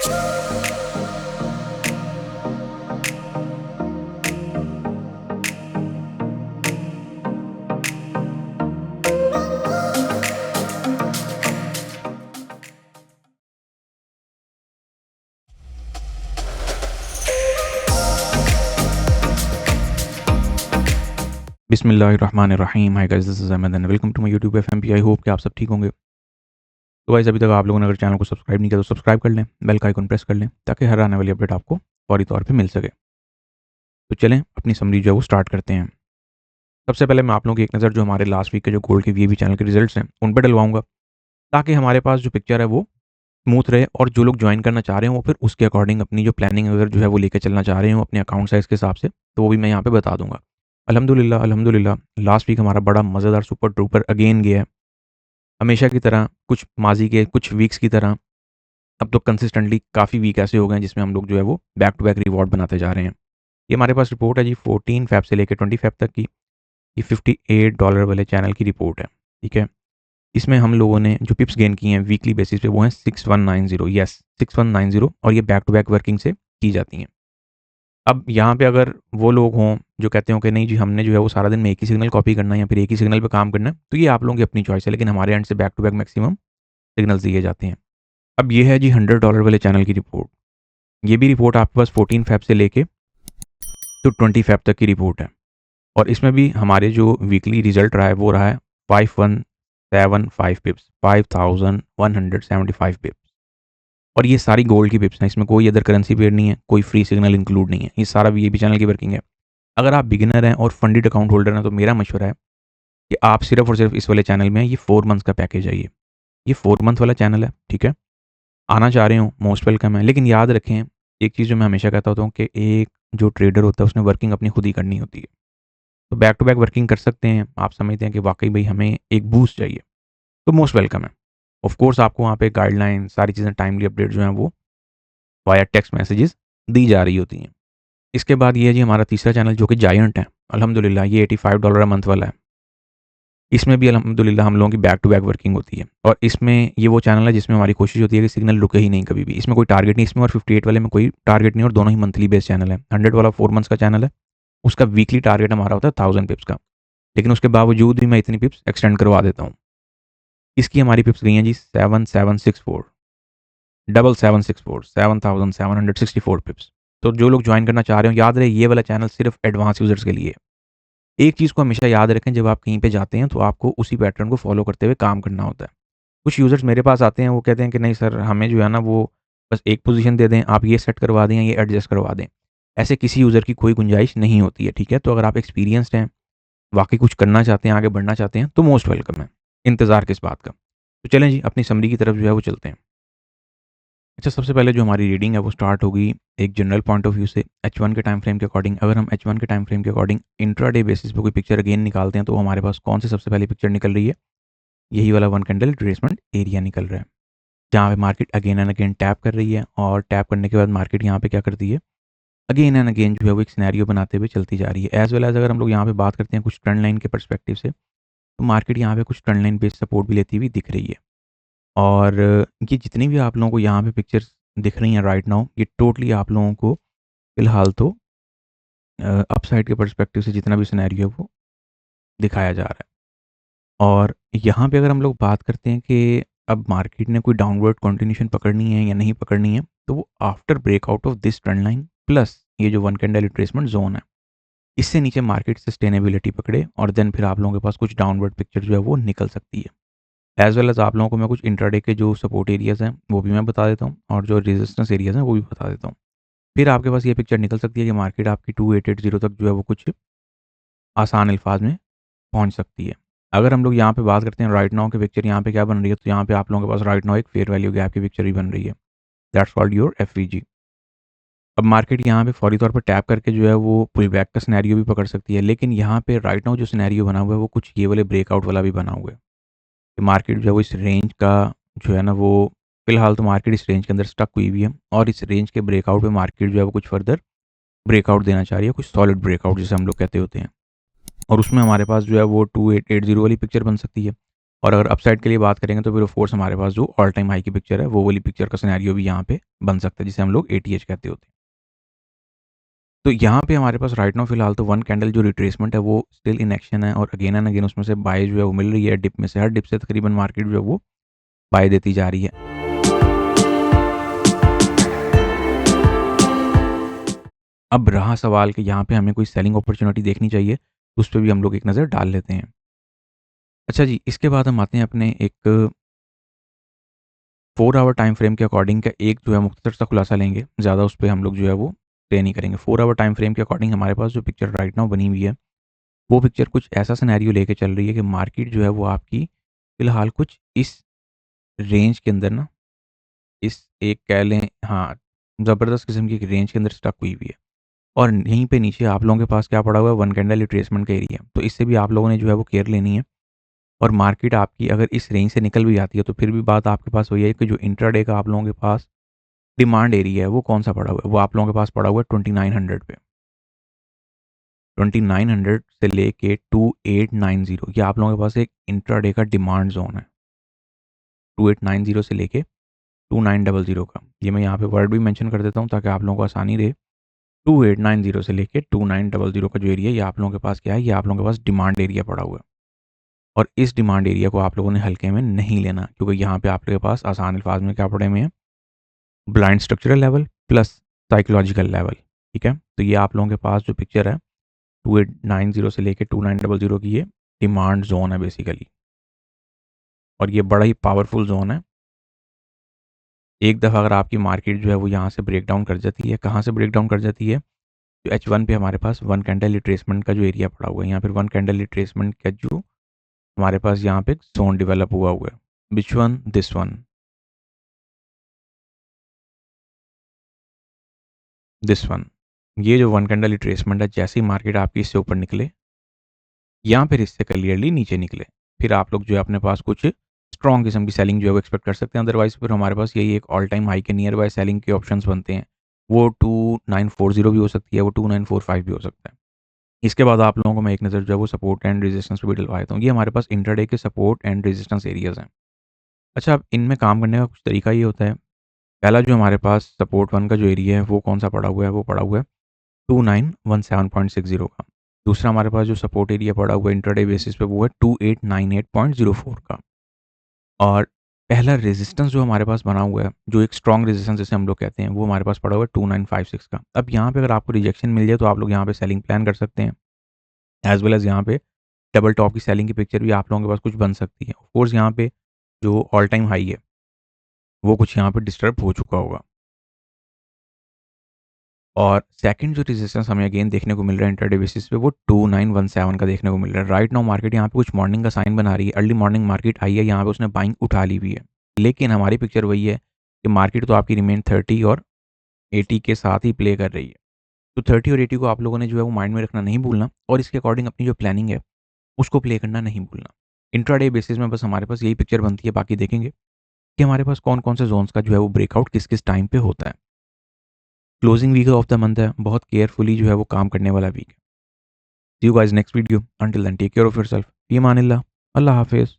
बिस्मिल्लाहिर्रहमानिर्रहीम। Hi guys, this is Ahmed and welcome to my YouTube FMP. I hope कि आप सब ठीक होंगे। तो गाइस, अभी तक आप लोगों ने अगर चैनल को सब्सक्राइब नहीं किया तो सब्सक्राइब कर लें, बेल का आइकन प्रेस कर लें ताकि हर आने वाली अपडेट आपको फौरी तौर पे मिल सके। तो चलें अपनी समरी जो है वो स्टार्ट करते हैं। सबसे पहले मैं आप लोगों की एक नज़र जो हमारे लास्ट वीक के जो गोल्ड के वीआईपी चैनल के रिजल्ट्स हैं उन पर डलवाऊंगा, ताकि हमारे पास जो पिक्चर है वो स्मूथ रहे और जो लोग ज्वाइन करना चाह रहे हैं वो फिर उसके अकॉर्डिंग अपनी जो प्लानिंग अगर जो है वो लेकर चलना चाह रहे हो अपने अकाउंट साइज़ के हिसाब से, तो वो भी मैं यहाँ पे बता दूंगा। अल्हम्दुलिल्लाह अल्हम्दुलिल्लाह लास्ट वीक हमारा बड़ा मज़ेदार सुपर डुपर अगेन गया है। हमेशा की तरह, कुछ माजी के कुछ वीक्स की तरह, अब तो कंसिस्टेंटली काफ़ी वीक ऐसे हो गए हैं जिसमें हम लोग जो है वो बैक टू बैक रिवॉर्ड बनाते जा रहे हैं। ये हमारे पास रिपोर्ट है जी 14 फ़ेब से लेकर 20 फ़ेब तक की। ये $58 वाले चैनल की रिपोर्ट है, ठीक है। इसमें हम लोगों ने जो पिप्स गेन की हैं वीकली बेसिस पे वो हैं 6190, यस 6190, और ये बैक टू बैक वर्किंग से की जाती हैं। अब यहाँ पे अगर वो लोग हों जो कहते हो कि नहीं जी हमने जो है वो सारा दिन में एक ही सिग्नल कॉपी करना है या फिर एक ही सिग्नल पे काम करना है, तो ये आप लोगों की अपनी चॉइस है, लेकिन हमारे एंड से back to back maximum signals दिए जाते हैं। अब ये है जी $100 वाले चैनल की रिपोर्ट। ये भी रिपोर्ट आपके पास 14 फ़ेब से लेके तो 20 फ़ेब तक की रिपोर्ट है, और इसमें भी हमारे जो वीकली रिजल्ट रहा है वो रहा है 5175 पिप्स, 5175 पिप्स। और ये सारी गोल्ड की पिप्स हैं, इसमें कोई अदर करेंसी पेयर नहीं है, कोई फ्री सिग्नल इंक्लूड नहीं है, ये सारा वीआईपी चैनल की वर्किंग है। अगर आप बिगिनर हैं और फंडेड अकाउंट होल्डर हैं तो मेरा मशवरा है कि आप सिर्फ और सिर्फ इस वाले चैनल में ये 4 मंथ्स का पैकेज है। ये 4 मंथ वाला चैनल है, ठीक है। आना चाह रहे हो मोस्ट वेलकम है, लेकिन याद रखें एक चीज़ जो मैं हमेशा कहता होता हूँ कि एक जो ट्रेडर होता है उसने वर्किंग अपनी खुद ही करनी होती है। तो बैक टू बैक वर्किंग कर सकते हैं, आप समझते हैं कि वाकई भाई हमें एक बूस्ट चाहिए, तो मोस्ट वेलकम है। ऑफ कोर्स आपको वहाँ पे गाइडलाइन सारी चीज़ें टाइमली अपडेट जो हैं वो वाया टेक्स्ट मैसेजेस दी जा रही होती हैं। इसके बाद ये है जी हमारा तीसरा चैनल जो कि जायंट है। अल्हम्दुलिल्लाह ये $85 अ मंथ वाला है। इसमें भी अल्हम्दुलिल्लाह हम लोगों की बैक टू बैक वर्किंग होती है, और इसमें ये वो चैनल है जिसमें हमारी कोशिश होती है कि सिग्नल रुके ही नहीं कभी भी। इसमें कोई टारगेट नहीं, इसमें और 58 वाले में कोई टारगेट नहीं, और दोनों ही मंथली बेस्ड चैनल है। 100 वाला 4 मंथ्स का चैनल है, उसका वीकली टारगेट हमारा होता है 1000 पिप्स का, लेकिन उसके बावजूद भी मैं इतनी पिप्स एक्सटेंड करवा देता हूँ। इसकी हमारी पिप्स गई हैं जी 7764, 7764, 7764 पिप्स। तो जो लोग ज्वाइन करना चाह रहे हो, याद रहे ये वाला चैनल सिर्फ एडवांस यूजर्स के लिए है। एक चीज़ को हमेशा याद रखें, जब आप कहीं पे जाते हैं तो आपको उसी पैटर्न को फॉलो करते हुए काम करना होता है। कुछ यूज़र्स मेरे पास आते हैं, वो कहते हैं कि नहीं सर हमें जो है ना वो बस एक पोजीशन दे दें, आप ये सेट करवा दें या ये एडजस्ट करवा दें। ऐसे किसी यूज़र की कोई गुंजाइश नहीं होती है, ठीक है। तो अगर आप एक्सपीरियंस्ड हैं, वाकई कुछ करना चाहते हैं, आगे बढ़ना चाहते हैं, तो मोस्ट वेलकम है। इंतज़ार किस बात का। तो चलें जी अपनी समरी की तरफ जो है वो चलते हैं। अच्छा, सबसे पहले जो हमारी रीडिंग है वो स्टार्ट होगी एक जनरल पॉइंट ऑफ व्यू से H1 के टाइम फ्रेम के अकॉर्डिंग। अगर हम H1 के टाइम फ्रेम के अकॉर्डिंग इंट्राडे बेसिस पे कोई पिक्चर अगेन निकालते हैं तो हमारे पास कौन सी सबसे पहली पिक्चर निकल रही है? यही वाला वन कैंडल रिट्रेसमेंट एरिया निकल रहा है, जहाँ पे market again and again tap कर रही है, और टैप करने के बाद मार्केट यहाँ पे क्या करती है, अगेन एंड अगेन जो है वो एक सिनेरियो बनाते हुए चलती जा रही है। एज वेल एज अगर हम लोग यहाँ पे बात करते हैं कुछ ट्रेंड लाइन के परस्पेक्टिव से, तो मार्केट यहाँ पे कुछ ट्रेंड लाइन बेस्ड सपोर्ट भी लेती हुई दिख रही है। और ये जितनी भी आप लोगों को यहाँ पे पिक्चर्स दिख रही हैं राइट नाउ, ये टोटली आप लोगों को फिलहाल तो अपसाइड के पर्सपेक्टिव से जितना भी सिनेरियो है वो दिखाया जा रहा है। और यहाँ पे अगर हम लोग बात करते हैं कि अब मार्केट ने कोई डाउनवर्ड कंटिन्यूएशन पकड़नी है या नहीं पकड़नी है, तो वो after breakout of this trend line plus ये जो वन कैंडल रिट्रेसमेंट जोन है, इससे नीचे मार्केट सस्टेनेबिलिटी पकड़े और देन फिर आप लोगों के पास कुछ डाउनवर्ड पिक्चर जो है वो निकल सकती है। एज वेल एज आप लोगों को मैं कुछ इंट्राडे के जो सपोर्ट एरियाज़ हैं वो भी मैं बता देता हूँ, और जो रेजिस्टेंस एरियाज़ हैं वो भी बता देता हूँ। फिर आपके पास ये पिक्चर निकल सकती है कि मार्केट आपकी 2880 तक जो है वो कुछ आसान अल्फाज में पहुंच सकती है। अगर हम लोग यहाँ पे बात करते हैं राइट नाउ की पिक्चर यहाँ पे क्या बन रही है, तो यहाँ पे आप लोगों के पास राइट नाउ एक फेयर वैल्यू गैप की पिक्चर भी बन रही है, दैट्स कॉल्ड योर एफवीजी। अब मार्केट यहाँ पे फौरी तौर पर टैप करके जो है वो पुल बैक का सिनेरियो भी पकड़ सकती है, लेकिन यहाँ पे राइट नाउ जो सिनेरियो बना हुआ है वो कुछ ये वाले ब्रेकआउट वाला भी बना हुआ है कि मार्केट जो है वो इस रेंज का जो है ना वो फिलहाल तो मार्केट इस रेंज के अंदर स्टक हुई हुई है, और इस रेंज के ब्रेकआउट पे मार्केट जो है वो कुछ फर्दर ब्रेकआउट देना चाह रही है, कुछ सॉलिड ब्रेकआउट जिसे हम लोग कहते होते हैं। और उसमें हमारे पास जो है वो 2880 वाली पिक्चर बन सकती है। और अगर अपसाइड के लिए बात करेंगे तो फिर ऑफ कोर्स हमारे पास जो ऑल टाइम हाई की पिक्चर है वो वाली पिक्चर का सिनेरियो भी यहाँ पे बन सकता है, जिसे हम लोग एटीएच कहते होते हैं। तो यहाँ पे हमारे पास राइट नाउ फिलहाल तो वन कैंडल जो रिट्रेसमेंट है वो स्टिल इन एक्शन है, और अगेन एंड अगेन उसमें से बाय जो है वो मिल रही है डिप में से। हर डिप से तकरीबन मार्केट जो है वो बाय देती जा रही है। अब रहा सवाल कि यहाँ पे हमें कोई सेलिंग अपॉर्चुनिटी देखनी चाहिए, तो उस पर भी हम लोग एक नज़र डाल लेते हैं। अच्छा जी, इसके बाद हम आते हैं अपने एक 4 आवर टाइम फ्रेम के अकॉर्डिंग का एक जो है मुख्तसर सा खुलासा लेंगे। ज़्यादा उस पे हम लोग जो है वो स्टे नहीं करेंगे। 4 आवर टाइम फ्रेम के अकॉर्डिंग हमारे पास जो पिक्चर राइट नाउ बनी हुई है, वो पिक्चर कुछ ऐसा सिनेरियो लेके चल रही है कि मार्केट जो है वो आपकी फ़िलहाल कुछ इस रेंज के अंदर ना, इस एक कह लें हाँ, ज़बरदस्त किस्म की एक रेंज के अंदर स्टक हुई हुई है। और यहीं पे नीचे आप लोगों के पास क्या पड़ा हुआ है, वन कैंडल रिट्रेसमेंट का एरिया। तो इससे भी आप लोगों ने जो है वो केयर लेनी है। और मार्केट आपकी अगर इस रेंज से निकल भी जाती है तो फिर भी बात आपके पास वही है कि जो इंट्राडे का आप लोगों के पास डिमांड एरिया है वो कौन सा पड़ा हुआ है, वो आप लोगों के पास पड़ा हुआ है 2900 पे। 2900 से लेके 2890 ये आप लोगों के पास एक इंट्राडे का डिमांड जोन है। 2890 से लेके 2900 का, ये मैं यहाँ पे वर्ड भी मेंशन कर देता हूँ ताकि आप लोगों को आसानी रहे। 2890 से लेके 2900 का जो एरिया ये आप लोगों के पास क्या है, ये आप लोगों के पास डिमांड एरिया पड़ा हुआ है। और इस डिमांड एरिया को आप लोगों ने हल्के में नहीं लेना, क्योंकि यहाँ पे आपके पास आसान अल्फाज में क्या पड़े हुए हैं, blind structural level plus psychological level. ठीक है, तो ये आप लोगों के पास जो पिक्चर है 2890 से लेके 2900 की, ये डिमांड जोन है बेसिकली, और ये बड़ा ही पावरफुल जोन है। एक दफ़ा अगर आपकी मार्केट जो है वो यहाँ से ब्रेक डाउन कर जाती है, कहाँ से ब्रेक डाउन कर जाती है, तो H1 पे हमारे पास वन कैंडल रिट्रेसमेंट का जो एरिया पड़ा हुआ है, यहाँ पर वन कैंडल रिट्रेसमेंट का जो हमारे पास यहाँ पे एक जोन डेवलप हुआ हुआ है। Which one? This one, this one. ये जो वन कैंडल रिट्रेसमेंट है, जैसे ही मार्केट आपकी इससे ऊपर निकले या फिर इससे क्लियरली नीचे निकले, फिर आप लोग जो है अपने पास कुछ स्ट्रॉन्ग किस्म की सेलिंग जो है वो एक्सपेक्ट कर सकते हैं। अदरवाइज फिर हमारे पास यही एक ऑल टाइम हाई के नियर बाय सेलिंग के ऑप्शंस बनते हैं। वो 2940 भी हो सकती है, वो 2945 भी हो सकता है। इसके बाद आप लोगों को मैं एक नज़र जो है वो सपोर्ट एंड रेजिस्टेंस पे भी डलवा देता हूँ। ये हमारे पास इंटरडे के सपोर्ट एंड रेजिस्टेंस एरियाज हैं। अच्छा, अब इनमें काम करने का कुछ तरीका ये होता है। पहला जो हमारे पास सपोर्ट वन का जो एरिया है वो कौन सा पड़ा हुआ है, वो पड़ा हुआ है 2917.60 का। दूसरा हमारे पास जो सपोर्ट एरिया पड़ा हुआ है इंट्राडे बेसिस पे वो है 2898.04 का। और पहला रेजिस्टेंस जो हमारे पास बना हुआ है, जो एक स्ट्रॉन्ग रेजिस्टेंस जिसे हम लोग कहते हैं, वो हमारे पास पड़ा हुआ है 2956 का। अब यहाँ पे अगर आपको रिजेक्शन मिल जाए तो आप लोग यहाँ पे सेलिंग प्लान कर सकते हैं। एज़ वेल एज़ यहाँ पे डबल टॉप की सेलिंग की पिक्चर भी आप लोगों के पास कुछ बन सकती है। ऑफ कोर्स यहाँ पे जो ऑल टाइम हाई है, वो कुछ यहाँ पे डिस्टर्ब हो चुका होगा। और सेकंड जो रेजिस्टेंस हमें अगेन देखने को मिल रहा है इंट्राडे बेसिस पे, वो 2917 का देखने को मिल रहा है। राइट नाउ मार्केट यहाँ पे कुछ मॉर्निंग का साइन बना रही है। अर्ली मॉर्निंग मार्केट आई है, यहाँ पे उसने बाइंग उठा ली हुई है। लेकिन हमारी पिक्चर वही है कि मार्केट तो आपकी रिमेन 30 और 80 के साथ ही प्ले कर रही है। तो 30 और 80 को आप लोगों ने जो है वो माइंड में रखना नहीं भूलना, और इसके अकॉर्डिंग अपनी जो प्लानिंग है उसको प्ले करना नहीं भूलना। इंट्राडे बेसिस में बस हमारे पास यही पिक्चर बनती है। बाकी देखेंगे कि हमारे पास कौन कौन से जोन्स का जो है वो ब्रेकआउट किस किस टाइम पे होता है। Closing week of the month है, बहुत केयरफुली जो है वो काम करने वाला वीक है। See you guys next video, until then take care of yourself, फी अमानिल्लाह, अल्लाह हाफिज़।